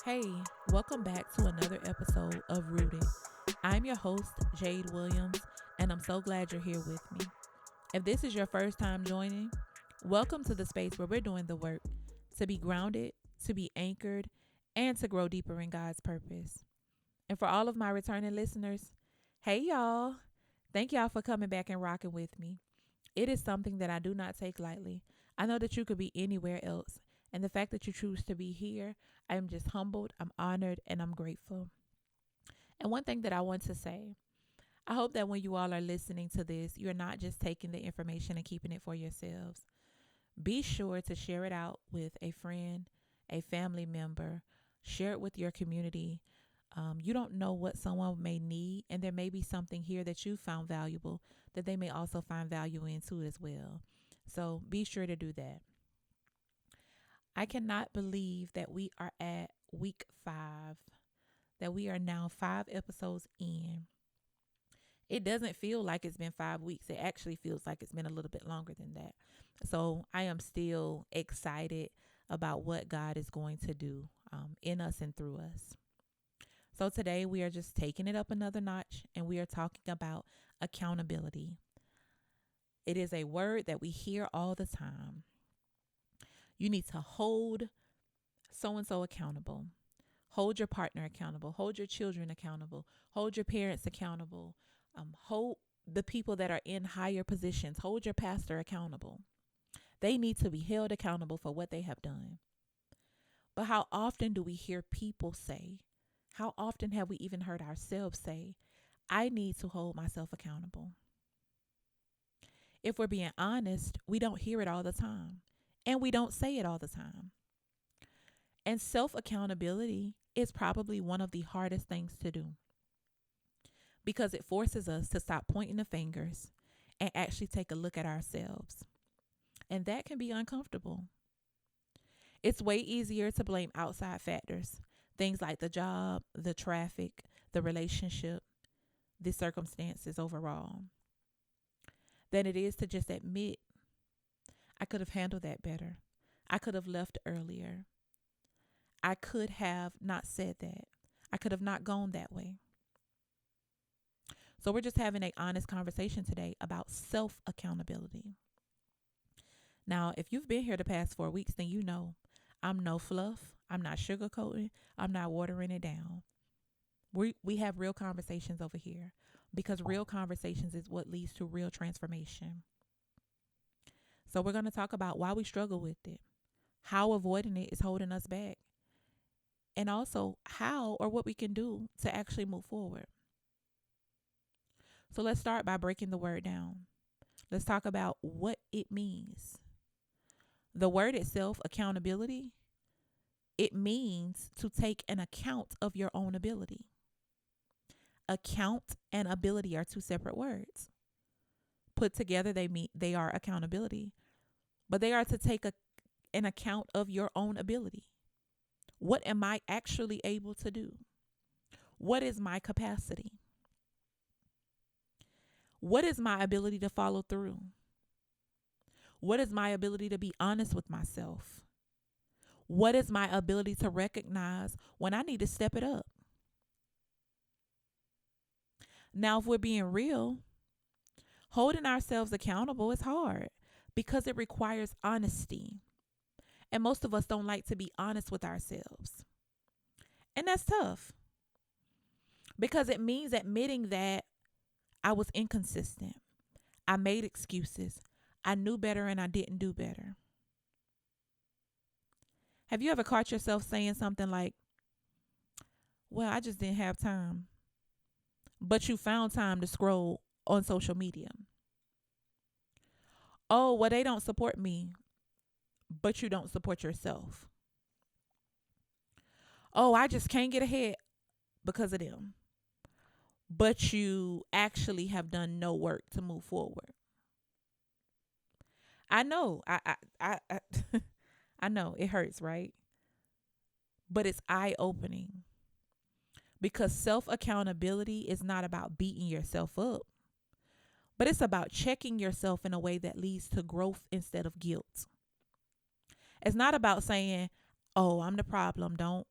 Hey, welcome back to another episode of Rooted. I'm your host, Jade Williams, and I'm so glad you're here with me. If this is your first time joining, welcome to the space where we're doing the work to be grounded, to be anchored, and to grow deeper in God's purpose. And for all of my returning listeners, hey y'all. Thank y'all for coming back and rocking with me. It is something that I do not take lightly. I know that you could be anywhere else, and the fact that you choose to be here, I am just humbled, I'm honored, and I'm grateful. And one thing that I want to say, I hope that when you all are listening to this, you're not just taking the information and keeping it for yourselves. Be sure to share it out with a friend, a family member, share it with your community. You don't know what someone may need, and there may be something here that you found valuable that they may also find value in too as well. So be sure to do that. I cannot believe that we are at week 5, that we are now 5 episodes in. It doesn't feel like it's been 5 weeks. It actually feels like it's been a little bit longer than that. So I am still excited about what God is going to do in us and through us. So today we are just taking it up another notch and we are talking about accountability. It is a word that we hear all the time. You need to hold so and so accountable. Hold your partner accountable. Hold your children accountable. Hold your parents accountable. Hold the people that are in higher positions. Hold your pastor accountable. They need to be held accountable for what they have done. But how often do we hear people say, how often have we even heard ourselves say, I need to hold myself accountable? If we're being honest, we don't hear it all the time. And we don't say it all the time. And self accountability is probably one of the hardest things to do because it forces us to stop pointing the fingers and actually take a look at ourselves. And that can be uncomfortable. It's way easier to blame outside factors, things like the job, the traffic, the relationship, the circumstances overall, than it is to just admit, I could have handled that better. I could have left earlier. I could have not said that. I could have not gone that way. So we're just having an honest conversation today about self accountability. Now, if you've been here the past 4 weeks, then you know I'm no fluff. I'm not sugarcoating. I'm not watering it down. We have real conversations over here because real conversations is what leads to real transformation. So we're going to talk about why we struggle with it, how avoiding it is holding us back, and also how or what we can do to actually move forward. So let's start by breaking the word down. Let's talk about what it means. The word itself, accountability, it means to take an account of your own ability. Account and ability are two separate words. Put together, they are accountability, but they are to take an account of your own ability. What am I actually able to do? What is my capacity? What is my ability to follow through? What is my ability to be honest with myself? What is my ability to recognize when I need to step it up? Now, if we're being real, holding ourselves accountable is hard because it requires honesty. And most of us don't like to be honest with ourselves. And that's tough because it means admitting that I was inconsistent. I made excuses. I knew better and I didn't do better. Have you ever caught yourself saying something like, well, I just didn't have time, but you found time to scroll on social media? Oh, well, they don't support me, but you don't support yourself. Oh, I just can't get ahead because of them, but you actually have done no work to move forward. I know, I I know it hurts, right? But it's eye opening because self accountability is not about beating yourself up, but it's about checking yourself in a way that leads to growth instead of guilt. It's not about saying, oh, I'm the problem. Don't,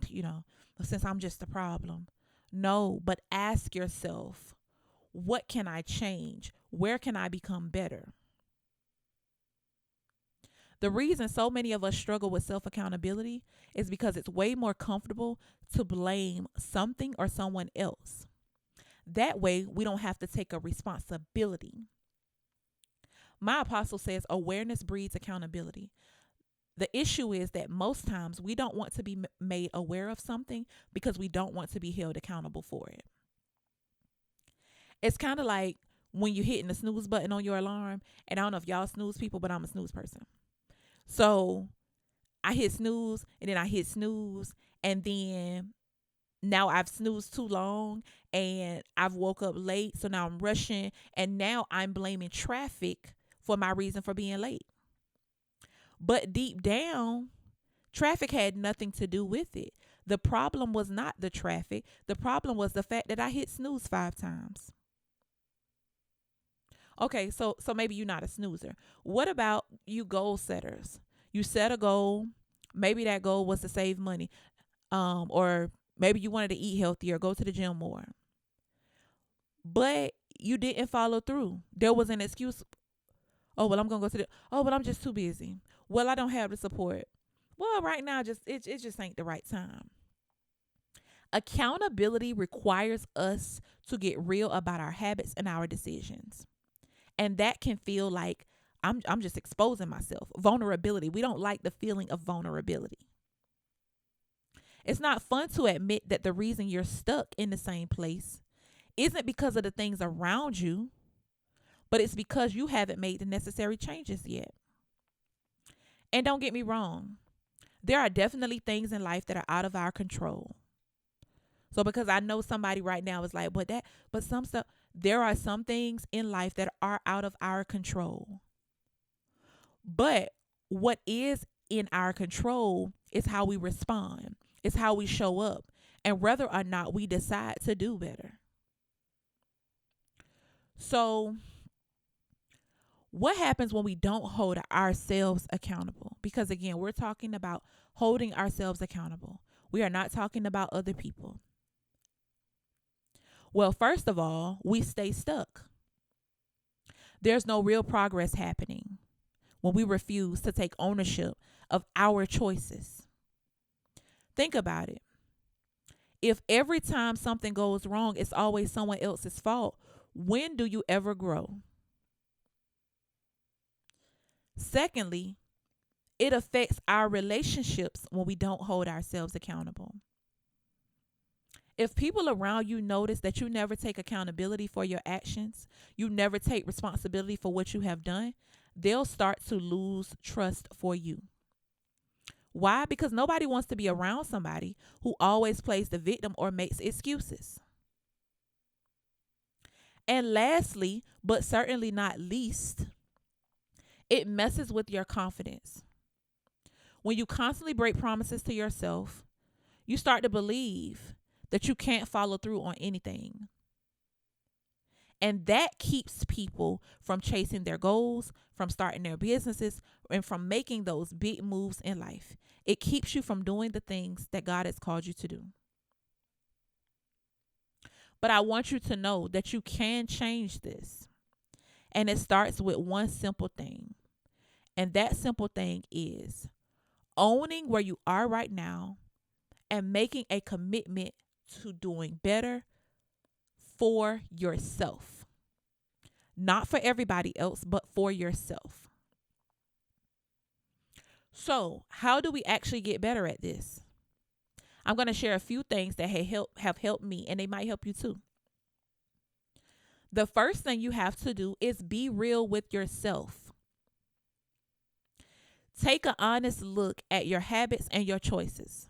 you know, since I'm just the problem. No, but ask yourself, what can I change? Where can I become better? The reason so many of us struggle with self accountability is because it's way more comfortable to blame something or someone else. That way, we don't have to take a responsibility. My apostle says awareness breeds accountability. The issue is that most times we don't want to be made aware of something because we don't want to be held accountable for it. It's kind of like when you're hitting the snooze button on your alarm. And I don't know if y'all snooze people, but I'm a snooze person. So I hit snooze and then I hit snooze. And then now I've snoozed too long and I've woke up late. So now I'm rushing. And now I'm blaming traffic for my reason for being late. But deep down, traffic had nothing to do with it. The problem was not the traffic. The problem was the fact that I hit snooze 5 times. Okay, so maybe you're not a snoozer. What about you goal setters? You set a goal. Maybe that goal was to save money. Or maybe you wanted to eat healthier, go to the gym more. But you didn't follow through. There was an excuse. Oh, well, I'm gonna go to the but I'm just too busy. Well, I don't have the support. Well, right now it just ain't the right time. Accountability requires us to get real about our habits and our decisions. And that can feel like I'm just exposing myself. Vulnerability. We don't like the feeling of vulnerability. It's not fun to admit that the reason you're stuck in the same place isn't because of the things around you, but it's because you haven't made the necessary changes yet. And don't get me wrong, there are definitely things in life that are out of our control. So because I know somebody right now is like, but some stuff, there are some things in life that are out of our control. But what is in our control is how we respond, it's how we show up, and whether or not we decide to do better. So, what happens when we don't hold ourselves accountable? Because again, we're talking about holding ourselves accountable. We are not talking about other people. Well, first of all, we stay stuck. There's no real progress happening when we refuse to take ownership of our choices. Think about it. If every time something goes wrong, it's always someone else's fault, when do you ever grow? Secondly, it affects our relationships when we don't hold ourselves accountable. If people around you notice that you never take accountability for your actions, you never take responsibility for what you have done, they'll start to lose trust for you. Why? Because nobody wants to be around somebody who always plays the victim or makes excuses. And lastly, but certainly not least, it messes with your confidence. When you constantly break promises to yourself, you start to believe that you can't follow through on anything. And that keeps people from chasing their goals, from starting their businesses, and from making those big moves in life. It keeps you from doing the things that God has called you to do. But I want you to know that you can change this. And it starts with one simple thing. And that simple thing is owning where you are right now and making a commitment to doing better for yourself. Not for everybody else, but for yourself. So, how do we actually get better at this? I'm going to share a few things that have helped me, and they might help you too. The first thing you have to do is be real with yourself. Take an honest look at your habits and your choices.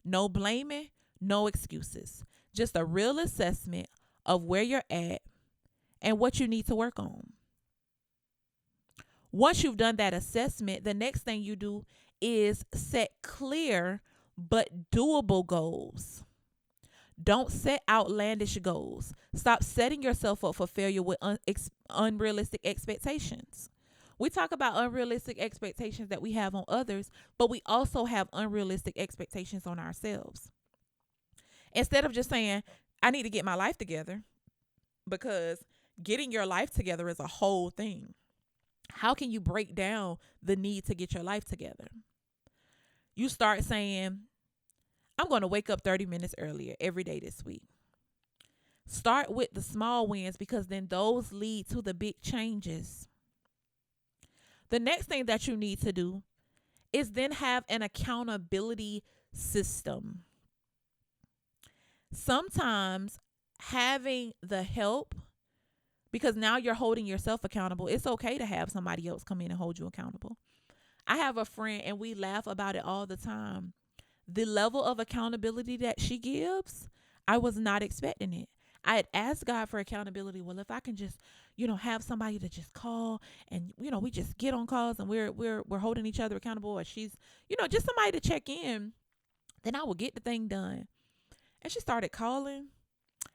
No blaming, no excuses. Just a real assessment of where you're at and what you need to work on. Once you've done that assessment, the next thing you do is set clear but doable goals. Don't set outlandish goals. Stop setting yourself up for failure with unrealistic expectations. We talk about unrealistic expectations that we have on others, but we also have unrealistic expectations on ourselves. Instead of just saying, I need to get my life together, because getting your life together is a whole thing. How can you break down the need to get your life together? You start saying, I'm going to wake up 30 minutes earlier every day this week. Start with the small wins, because then those lead to the big changes. The next thing that you need to do is then have an accountability system. Sometimes having the help, because now you're holding yourself accountable. It's okay to have somebody else come in and hold you accountable. I have a friend and we laugh about it all the time. The level of accountability that she gives, I was not expecting it. I had asked God for accountability. Well, if I can just, have somebody to just call, and we just get on calls and we're holding each other accountable, or she's, just somebody to check in, then I will get the thing done. And she started calling,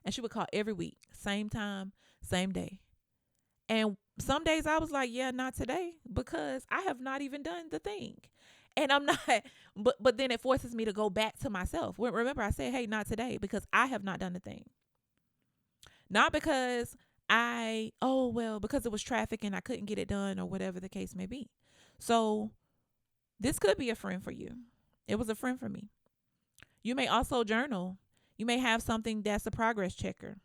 and she would call every week, same time, same day. And some days I was like, yeah, not today, because I have not even done the thing. And I'm not, but then it forces me to go back to myself. Remember, I said, hey, not today, because I have not done the thing. Not because because it was traffic and I couldn't get it done, or whatever the case may be. So this could be a friend for you. It was a friend for me. You may also journal. You may have something that's a progress checker.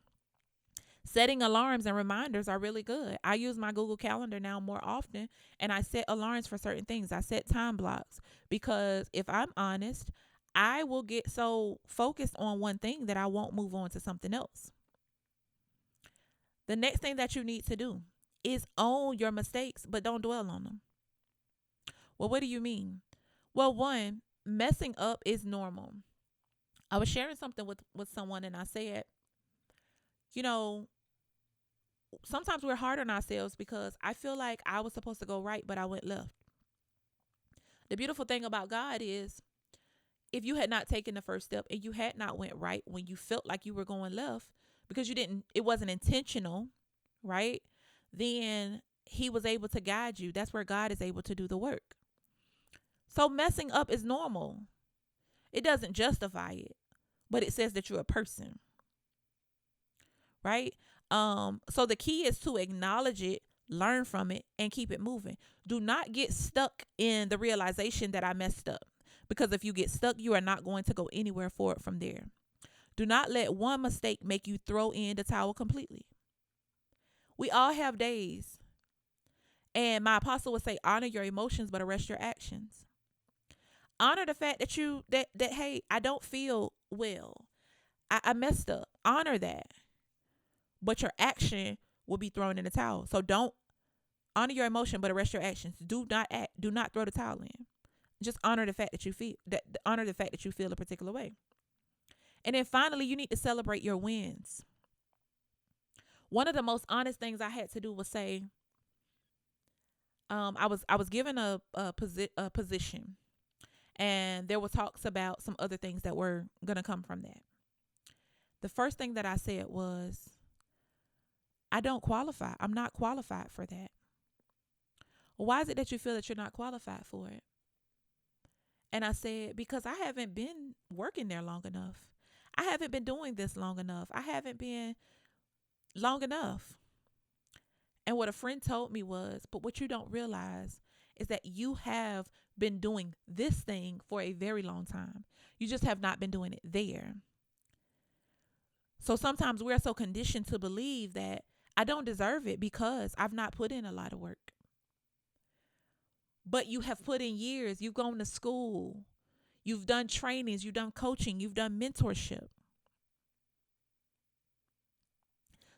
Setting alarms and reminders are really good. I use my Google Calendar now more often, and I set alarms for certain things. I set time blocks, because if I'm honest, I will get so focused on one thing that I won't move on to something else. The next thing that you need to do is own your mistakes, but don't dwell on them. Well, what do you mean? Well, one, messing up is normal. I was sharing something with someone, and I said, you know, sometimes we're hard on ourselves, because I feel like I was supposed to go right, but I went left. The beautiful thing about God is, if you had not taken the first step and you had not went right when you felt like you were going left, because it wasn't intentional, right? Then he was able to guide you. That's where God is able to do the work. So messing up is normal. It doesn't justify it, but it says that you're a person, right? So the key is to acknowledge it, learn from it, and keep it moving. Do not get stuck in the realization that I messed up, because if you get stuck, you are not going to go anywhere forward from there. Do not let one mistake make you throw in the towel completely. We all have days. And my apostle would say, honor your emotions, but arrest your actions. Honor the fact that hey, I don't feel well. I messed up. Honor that. But your action will be thrown in the towel. So don't honor your emotion, but arrest your actions. Do not act. Do not throw the towel in. Just honor the fact that you feel honor the fact that you feel a particular way. And then finally, you need to celebrate your wins. One of the most honest things I had to do was say, I was given a position, and there were talks about some other things that were gonna come from that. The first thing that I said was, I don't qualify. I'm not qualified for that. Well, why is it that you feel that you're not qualified for it? And I said, because I haven't been working there long enough. I haven't been doing this long enough. I haven't been long enough. And what a friend told me was, but what you don't realize is that you have been doing this thing for a very long time. You just have not been doing it there. So sometimes we're so conditioned to believe that I don't deserve it because I've not put in a lot of work. But you have put in years. You've gone to school. You've done trainings. You've done coaching. You've done mentorship.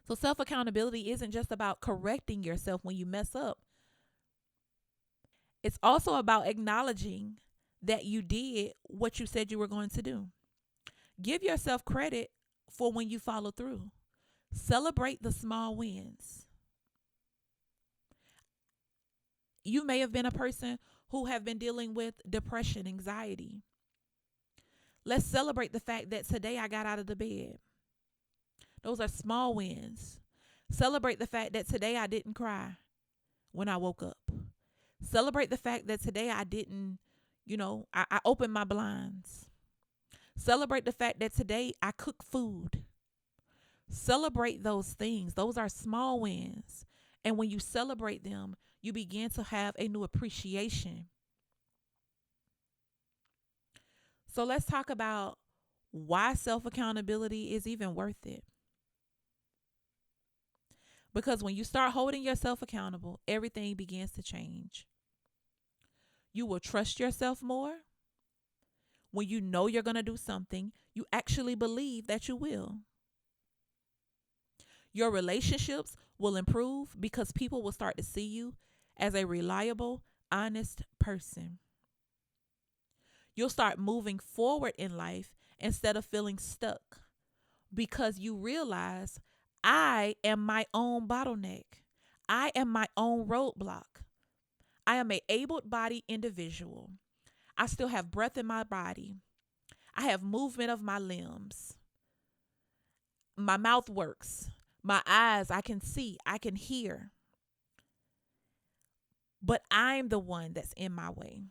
So self-accountability isn't just about correcting yourself when you mess up. It's also about acknowledging that you did what you said you were going to do. Give yourself credit for when you follow through. Celebrate the small wins. You may have been a person who have been dealing with depression, anxiety. Let's celebrate the fact that today I got out of the bed. Those are small wins. Celebrate the fact that today I didn't cry when I woke up. Celebrate the fact that today I didn't, I opened my blinds. Celebrate the fact that today I cook food. Celebrate those things. Those are small wins. And when you celebrate them, you begin to have a new appreciation. So let's talk about why self accountability is even worth it. Because when you start holding yourself accountable, everything begins to change. You will trust yourself more. When you know you're going to do something, you actually believe that you will. Your relationships will improve because people will start to see you as a reliable, honest person. You'll start moving forward in life instead of feeling stuck because you realize I am my own bottleneck. I am my own roadblock. I am an able-bodied individual. I still have breath in my body. I have movement of my limbs. My mouth works. My eyes, I can see, I can hear. But I'm the one that's in my way.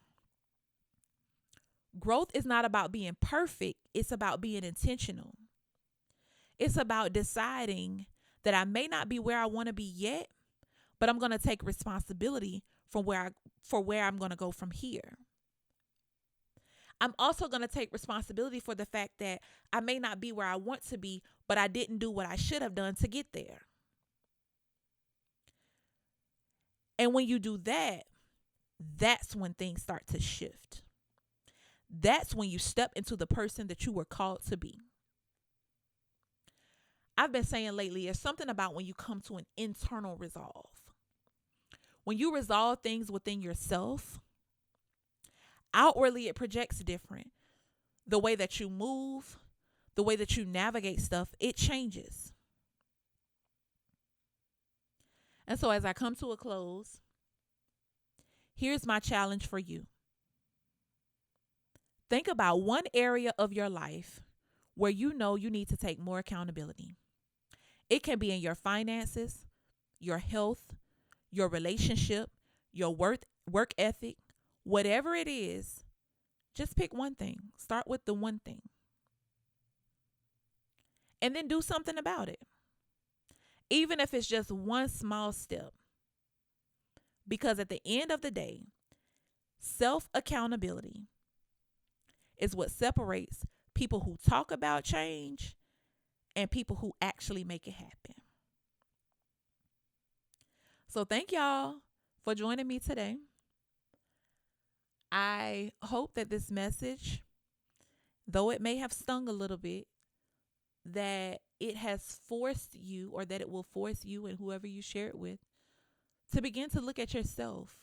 Growth is not about being perfect. It's about being intentional. It's about deciding that I may not be where I want to be yet, but I'm going to take responsibility for where I'm going to go from here. I'm also going to take responsibility for the fact that I may not be where I want to be, but I didn't do what I should have done to get there. And when you do that, that's when things start to shift. That's when you step into the person that you were called to be. I've been saying lately, there's something about when you come to an internal resolve. When you resolve things within yourself, outwardly it projects different. The way that you move, the way that you navigate stuff, it changes. And so as I come to a close, here's my challenge for you. Think about one area of your life where you know you need to take more accountability. It can be in your finances, your health, your relationship, your work ethic, whatever it is. Just pick one thing. Start with the one thing. And then do something about it. Even if it's just one small step. Because at the end of the day, self-accountability is what separates people who talk about change and people who actually make it happen. So thank y'all for joining me today. I hope that this message, though it may have stung a little bit, that it has forced you, or that it will force you and whoever you share it with, to begin to look at yourself,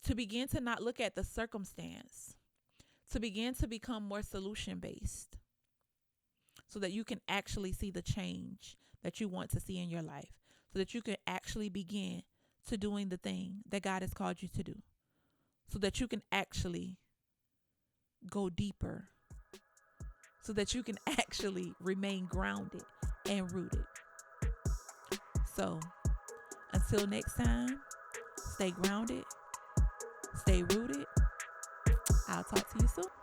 to begin to not look at the circumstance, to begin to become more solution-based so that you can actually see the change that you want to see in your life, so that you can actually begin to doing the thing that God has called you to do, so that you can actually go deeper, so that you can actually remain grounded and rooted. So until next time, stay grounded, stay rooted. I'll talk to you soon.